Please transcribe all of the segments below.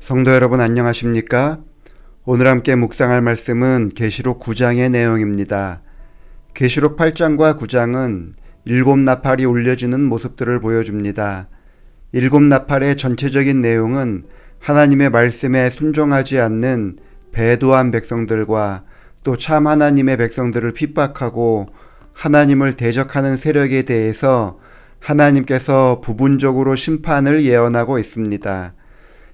성도 여러분 안녕하십니까? 오늘 함께 묵상할 말씀은 계시록 9장의 내용입니다. 계시록 8장과 9장은 7나팔이 울려지는 모습들을 보여줍니다. 7나팔의 전체적인 내용은 하나님의 말씀에 순종하지 않는 배도한 백성들과 또 참 하나님의 백성들을 핍박하고 하나님을 대적하는 세력에 대해서 하나님께서 부분적으로 심판을 예언하고 있습니다.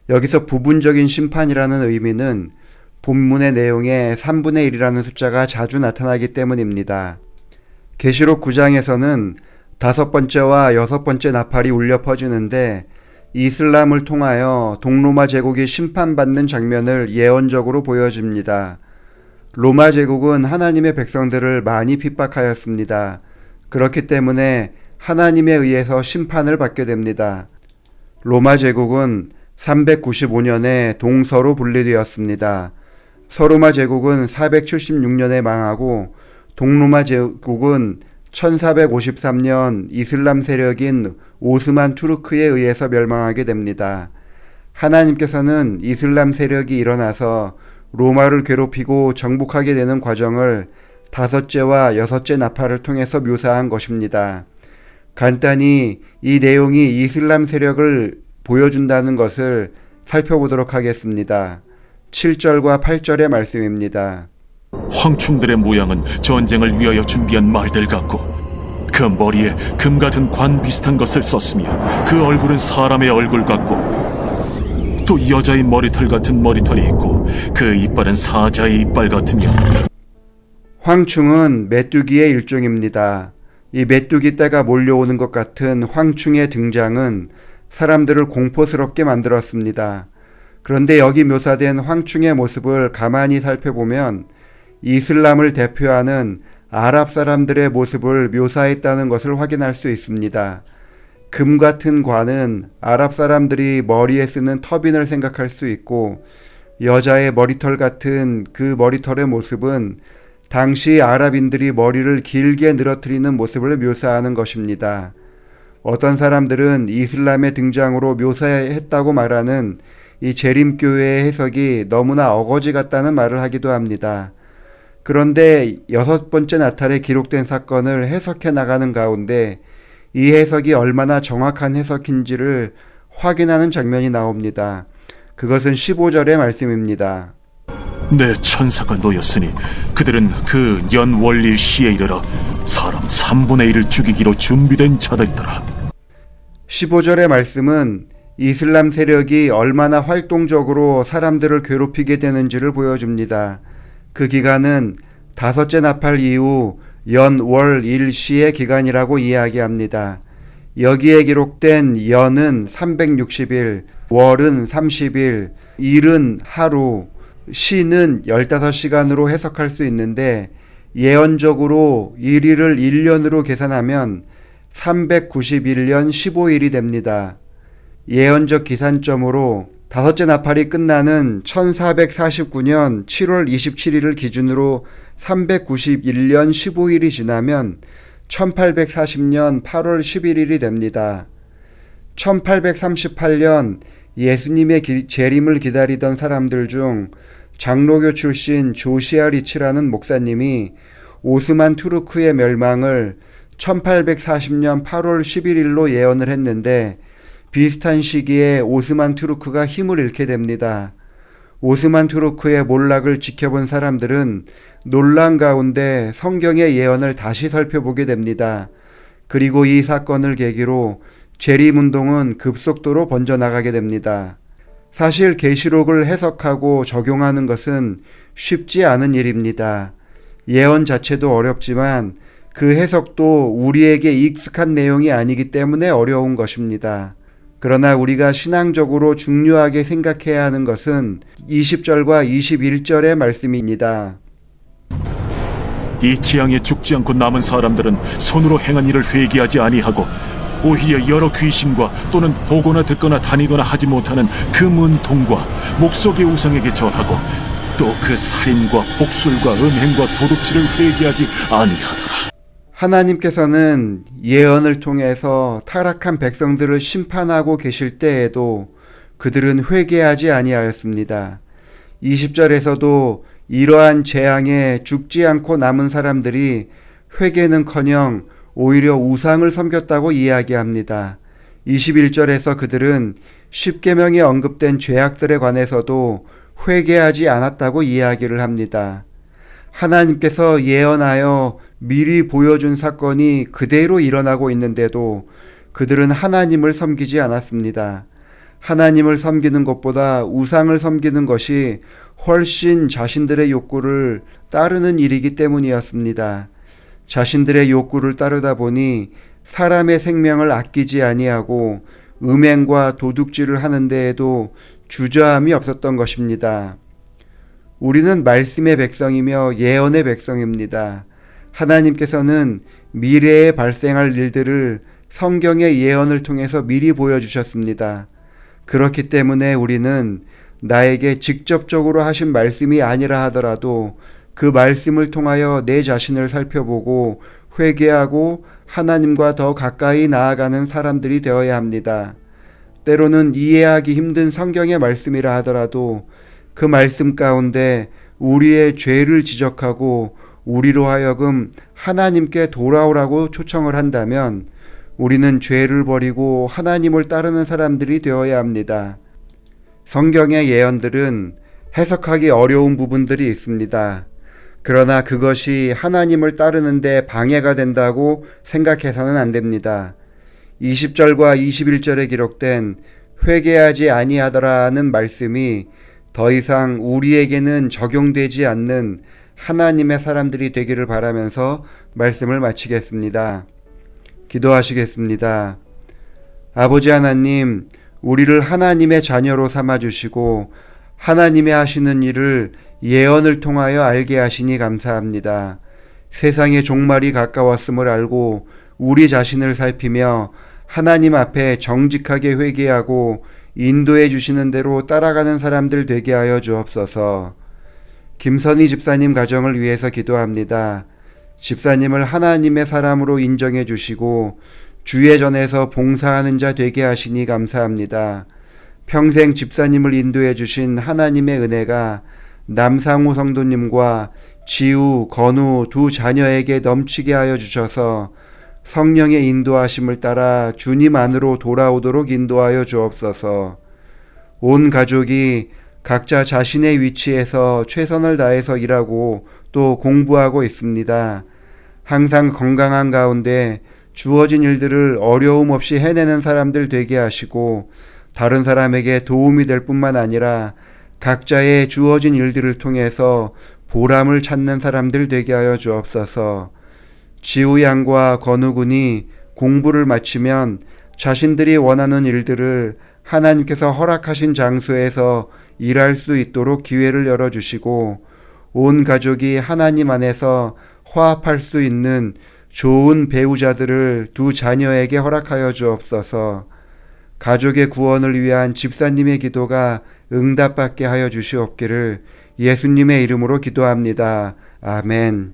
여기서 부분적인 심판이라는 의미는 본문의 내용에 3분의 1이라는 숫자가 자주 나타나기 때문입니다. 계시록 9장에서는 5번째와 6번째 나팔이 울려 퍼지는데 이슬람을 통하여 동로마 제국이 심판받는 장면을 예언적으로 보여줍니다. 로마 제국은 하나님의 백성들을 많이 핍박하였습니다. 그렇기 때문에 하나님에 의해서 심판을 받게 됩니다. 로마 제국은 395년에 동서로 분리되었습니다. 서로마 제국은 476년에 망하고 동로마 제국은 1453년 이슬람 세력인 오스만 투르크에 의해서 멸망하게 됩니다. 하나님께서는 이슬람 세력이 일어나서 로마를 괴롭히고 정복하게 되는 과정을 5째와 6째 나팔을 통해서 묘사한 것입니다. 간단히 이 내용이 이슬람 세력을 보여준다는 것을 살펴보도록 하겠습니다. 7절과 8절의 말씀입니다. 황충들의 모양은 전쟁을 위하여 준비한 말들 같고 그 머리에 금 같은 관 비슷한 것을 썼으며 그 얼굴은 사람의 얼굴 같고 또 여자의 머리털 같은 머리털이 있고 그 이빨은 사자의 이빨 같으며. 황충은 메뚜기의 일종입니다. 이 메뚜기 떼가 몰려오는 것 같은 황충의 등장은 사람들을 공포스럽게 만들었습니다. 그런데 여기 묘사된 황충의 모습을 가만히 살펴보면 이슬람을 대표하는 아랍 사람들의 모습을 묘사했다는 것을 확인할 수 있습니다. 금 같은 관은 아랍 사람들이 머리에 쓰는 터빈을 생각할 수 있고 여자의 머리털 같은 그 머리털의 모습은 당시 아랍인들이 머리를 길게 늘어뜨리는 모습을 묘사하는 것입니다. 어떤 사람들은 이슬람의 등장으로 묘사했다고 말하는 이 재림교회의 해석이 너무나 어거지 같다는 말을 하기도 합니다. 그런데 6번째 나팔에 기록된 사건을 해석해 나가는 가운데 이 해석이 얼마나 정확한 해석인지를 확인하는 장면이 나옵니다. 그것은 15절의 말씀입니다. 내 천사가 놓였으니 그들은 그 연월일 시에 이르러 사람 3분의 1을 죽이기로 준비된 자들이더라. 15절의 말씀은 이슬람 세력이 얼마나 활동적으로 사람들을 괴롭히게 되는지를 보여줍니다. 그 기간은 5째 나팔 이후 연월 일시의 기간이라고 이야기합니다. 여기에 기록된 연은 360일, 월은 30일, 일은 하루, 시는 15시간으로 해석할 수 있는데 예언적으로 일일을 1년으로 계산하면 391년 15일이 됩니다. 예언적 기산점으로 5째 나팔이 끝나는 1449년 7월 27일을 기준으로 391년 15일이 지나면 1840년 8월 11일이 됩니다. 1838년 예수님의 재림을 기다리던 사람들 중 장로교 출신 조시아 리치라는 목사님이 오스만 투르크의 멸망을 1840년 8월 11일로 예언을 했는데 비슷한 시기에 오스만 투르크가 힘을 잃게 됩니다. 오스만 투르크의 몰락을 지켜본 사람들은 논란 가운데 성경의 예언을 다시 살펴보게 됩니다. 그리고 이 사건을 계기로 재림운동은 급속도로 번져나가게 됩니다. 사실 계시록을 해석하고 적용하는 것은 쉽지 않은 일입니다. 예언 자체도 어렵지만 그 해석도 우리에게 익숙한 내용이 아니기 때문에 어려운 것입니다. 그러나 우리가 신앙적으로 중요하게 생각해야 하는 것은 20절과 21절의 말씀입니다. 이 재앙에 죽지 않고 남은 사람들은 손으로 행한 일을 회개하지 아니하고 오히려 여러 귀신과 또는 보거나 듣거나 다니거나 하지 못하는 그 문통과 목석의 우상에게 절하고 또 그 살인과 복술과 음행과 도둑질을 회개하지 아니하더라. 하나님께서는 예언을 통해서 타락한 백성들을 심판하고 계실 때에도 그들은 회개하지 아니하였습니다. 20절에서도 이러한 재앙에 죽지 않고 남은 사람들이 회개는커녕 오히려 우상을 섬겼다고 이야기합니다. 21절에서 그들은 십계명에 언급된 죄악들에 관해서도 회개하지 않았다고 이야기를 합니다. 하나님께서 예언하여 미리 보여준 사건이 그대로 일어나고 있는데도 그들은 하나님을 섬기지 않았습니다. 하나님을 섬기는 것보다 우상을 섬기는 것이 훨씬 자신들의 욕구를 따르는 일이기 때문이었습니다. 자신들의 욕구를 따르다 보니 사람의 생명을 아끼지 아니하고 음행과 도둑질을 하는 데에도 주저함이 없었던 것입니다. 우리는 말씀의 백성이며 예언의 백성입니다. 하나님께서는 미래에 발생할 일들을 성경의 예언을 통해서 미리 보여주셨습니다. 그렇기 때문에 우리는 나에게 직접적으로 하신 말씀이 아니라 하더라도 그 말씀을 통하여 내 자신을 살펴보고 회개하고 하나님과 더 가까이 나아가는 사람들이 되어야 합니다. 때로는 이해하기 힘든 성경의 말씀이라 하더라도 그 말씀 가운데 우리의 죄를 지적하고 우리로 하여금 하나님께 돌아오라고 초청을 한다면 우리는 죄를 버리고 하나님을 따르는 사람들이 되어야 합니다. 성경의 예언들은 해석하기 어려운 부분들이 있습니다. 그러나 그것이 하나님을 따르는데 방해가 된다고 생각해서는 안 됩니다. 20절과 21절에 기록된 회개하지 아니하더라는 말씀이 더 이상 우리에게는 적용되지 않는 하나님의 사람들이 되기를 바라면서 말씀을 마치겠습니다. 기도하시겠습니다. 아버지 하나님, 우리를 하나님의 자녀로 삼아주시고 하나님의 하시는 일을 예언을 통하여 알게 하시니 감사합니다. 세상의 종말이 가까웠음을 알고 우리 자신을 살피며 하나님 앞에 정직하게 회개하고 인도해 주시는 대로 따라가는 사람들 되게 하여 주옵소서. 김선희 집사님 가정을 위해서 기도합니다. 집사님을 하나님의 사람으로 인정해 주시고 주의 전에서 봉사하는 자 되게 하시니 감사합니다. 평생 집사님을 인도해 주신 하나님의 은혜가 남상우 성도님과 지우, 건우 두 자녀에게 넘치게 하여 주셔서 성령의 인도하심을 따라 주님 안으로 돌아오도록 인도하여 주옵소서. 온 가족이 각자 자신의 위치에서 최선을 다해서 일하고 또 공부하고 있습니다. 항상 건강한 가운데 주어진 일들을 어려움 없이 해내는 사람들 되게 하시고 다른 사람에게 도움이 될 뿐만 아니라 각자의 주어진 일들을 통해서 보람을 찾는 사람들 되게 하여 주옵소서. 지우 양과 건우 군이 공부를 마치면 자신들이 원하는 일들을 하나님께서 허락하신 장소에서 일할 수 있도록 기회를 열어주시고 온 가족이 하나님 안에서 화합할 수 있는 좋은 배우자들을 두 자녀에게 허락하여 주옵소서. 가족의 구원을 위한 집사님의 기도가 응답받게 하여 주시옵기를 예수님의 이름으로 기도합니다. 아멘.